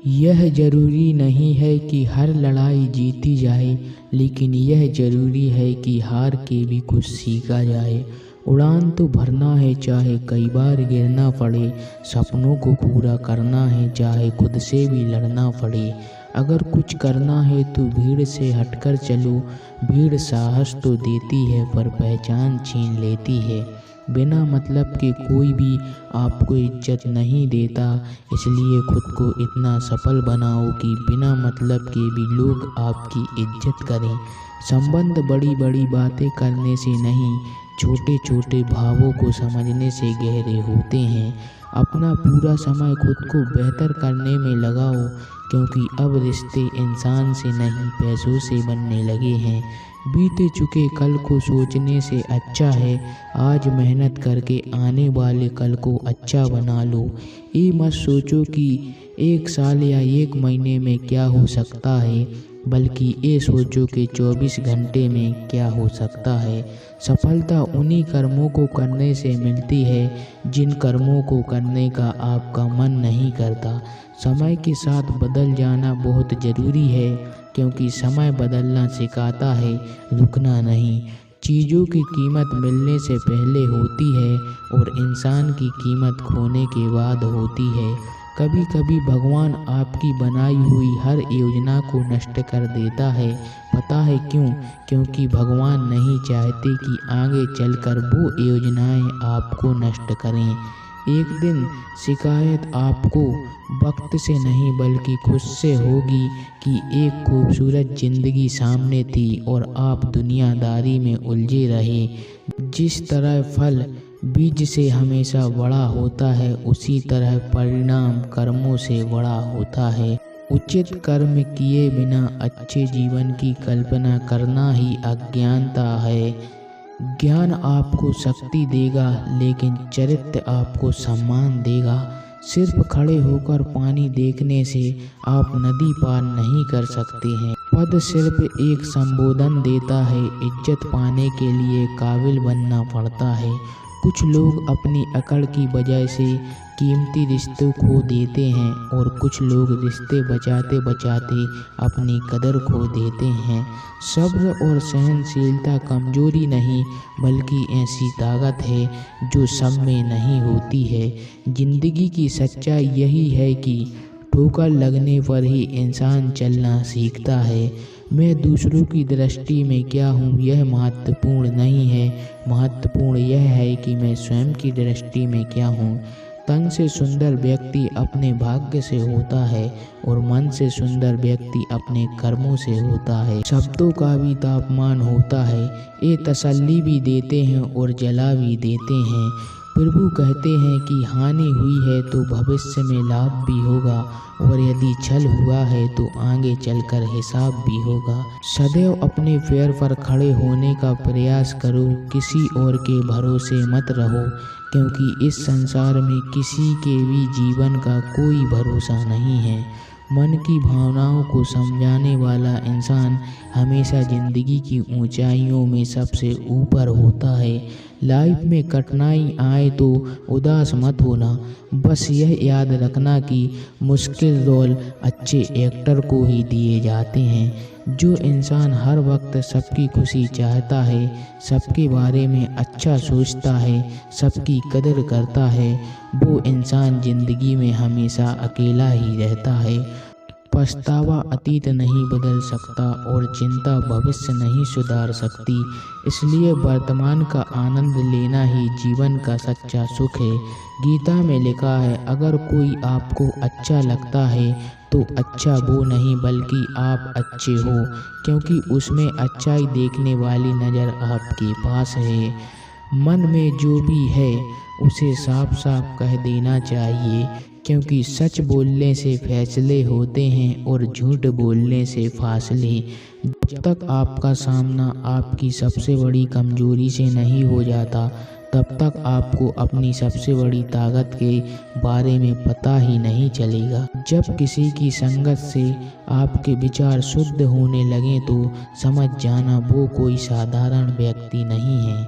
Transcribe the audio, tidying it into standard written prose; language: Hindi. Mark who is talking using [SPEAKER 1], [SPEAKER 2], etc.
[SPEAKER 1] यह ज़रूरी नहीं है कि हर लड़ाई जीती जाए, लेकिन यह ज़रूरी है कि हार के भी कुछ सीखा जाए। उड़ान तो भरना है चाहे कई बार गिरना पड़े, सपनों को पूरा करना है चाहे खुद से भी लड़ना पड़े। अगर कुछ करना है तो भीड़ से हटकर चलो, भीड़ साहस तो देती है पर पहचान छीन लेती है। बिना मतलब के कोई भी आपको इज्जत नहीं देता, इसलिए खुद को इतना सफल बनाओ कि बिना मतलब के भी लोग आपकी इज्जत करें। संबंध बड़ी बड़ी बातें करने से नहीं, छोटे छोटे भावों को समझने से गहरे होते हैं। अपना पूरा समय खुद को बेहतर करने में लगाओ, क्योंकि अब रिश्ते इंसान से नहीं पैसों से बनने लगे हैं। बीते चुके कल को सोचने से अच्छा है आज मेहनत करके आने वाले कल को अच्छा बना लो। ये मत सोचो कि एक साल या एक महीने में क्या हो सकता है, बल्कि ये सोचो कि 24 घंटे में क्या हो सकता है। सफलता उन्हीं कर्मों को करने से मिलती है जिन कर्मों को करने का आपका मन नहीं करता। समय के साथ बदल जाना बहुत ज़रूरी है, क्योंकि समय बदलना सिखाता है, रुकना नहीं। चीज़ों की कीमत मिलने से पहले होती है और इंसान की कीमत खोने के बाद होती है। कभी कभी भगवान आपकी बनाई हुई हर योजना को नष्ट कर देता है। पता है क्यों? क्योंकि भगवान नहीं चाहते कि आगे चलकर वो योजनाएं आपको नष्ट करें। एक दिन शिकायत आपको वक्त से नहीं बल्कि खुद से होगी कि एक खूबसूरत जिंदगी सामने थी और आप दुनियादारी में उलझे रहे। जिस तरह फल बीज से हमेशा बड़ा होता है, उसी तरह परिणाम कर्मों से बड़ा होता है। उचित कर्म किए बिना अच्छे जीवन की कल्पना करना ही अज्ञानता है। ज्ञान आपको शक्ति देगा, लेकिन चरित्र आपको सम्मान देगा। सिर्फ खड़े होकर पानी देखने से आप नदी पार नहीं कर सकते हैं। पद सिर्फ एक संबोधन देता है, इज्जत पाने के लिए काबिल बनना पड़ता है। कुछ लोग अपनी अकड़ की वजह से कीमती रिश्तों खो देते हैं और कुछ लोग रिश्ते बचाते बचाते अपनी कदर खो देते हैं। सब्र और सहनशीलता कमजोरी नहीं, बल्कि ऐसी ताकत है जो सब में नहीं होती है। जिंदगी की सच्चाई यही है कि ठोकर लगने पर ही इंसान चलना सीखता है। मैं दूसरों की दृष्टि में क्या हूँ यह महत्वपूर्ण नहीं है, महत्वपूर्ण यह है कि मैं स्वयं की दृष्टि में क्या हूँ। तन से सुंदर व्यक्ति अपने भाग्य से होता है और मन से सुंदर व्यक्ति अपने कर्मों से होता है। शब्दों का भी तापमान होता है, ये तसल्ली भी देते हैं और जला भी देते हैं। प्रभु कहते हैं कि हानि हुई है तो भविष्य में लाभ भी होगा, और यदि छल हुआ है तो आगे चलकर हिसाब भी होगा। सदैव अपने पैर पर खड़े होने का प्रयास करो, किसी और के भरोसे मत रहो, क्योंकि इस संसार में किसी के भी जीवन का कोई भरोसा नहीं है। मन की भावनाओं को समझाने वाला इंसान हमेशा जिंदगी की ऊंचाइयों में सबसे ऊपर होता है। लाइफ में कठिनाई आए तो उदास मत होना, बस यह याद रखना कि मुश्किल रोल अच्छे एक्टर को ही दिए जाते हैं। जो इंसान हर वक्त सबकी खुशी चाहता है, सबके बारे में अच्छा सोचता है, सबकी कदर करता है, वो इंसान जिंदगी में हमेशा अकेला ही रहता है। पछतावा अतीत नहीं बदल सकता और चिंता भविष्य नहीं सुधार सकती, इसलिए वर्तमान का आनंद लेना ही जीवन का सच्चा सुख है। गीता में लिखा है, अगर कोई आपको अच्छा लगता है तो अच्छा वो नहीं बल्कि आप अच्छे हो, क्योंकि उसमें अच्छाई देखने वाली नज़र आपके पास है। मन में जो भी है उसे साफ साफ कह देना चाहिए, क्योंकि सच बोलने से फैसले होते हैं और झूठ बोलने से फासले। जब तक आपका सामना आपकी सबसे बड़ी कमजोरी से नहीं हो जाता, तब तक आपको अपनी सबसे बड़ी ताकत के बारे में पता ही नहीं चलेगा। जब किसी की संगत से आपके विचार शुद्ध होने लगें तो समझ जाना वो कोई साधारण व्यक्ति नहीं है।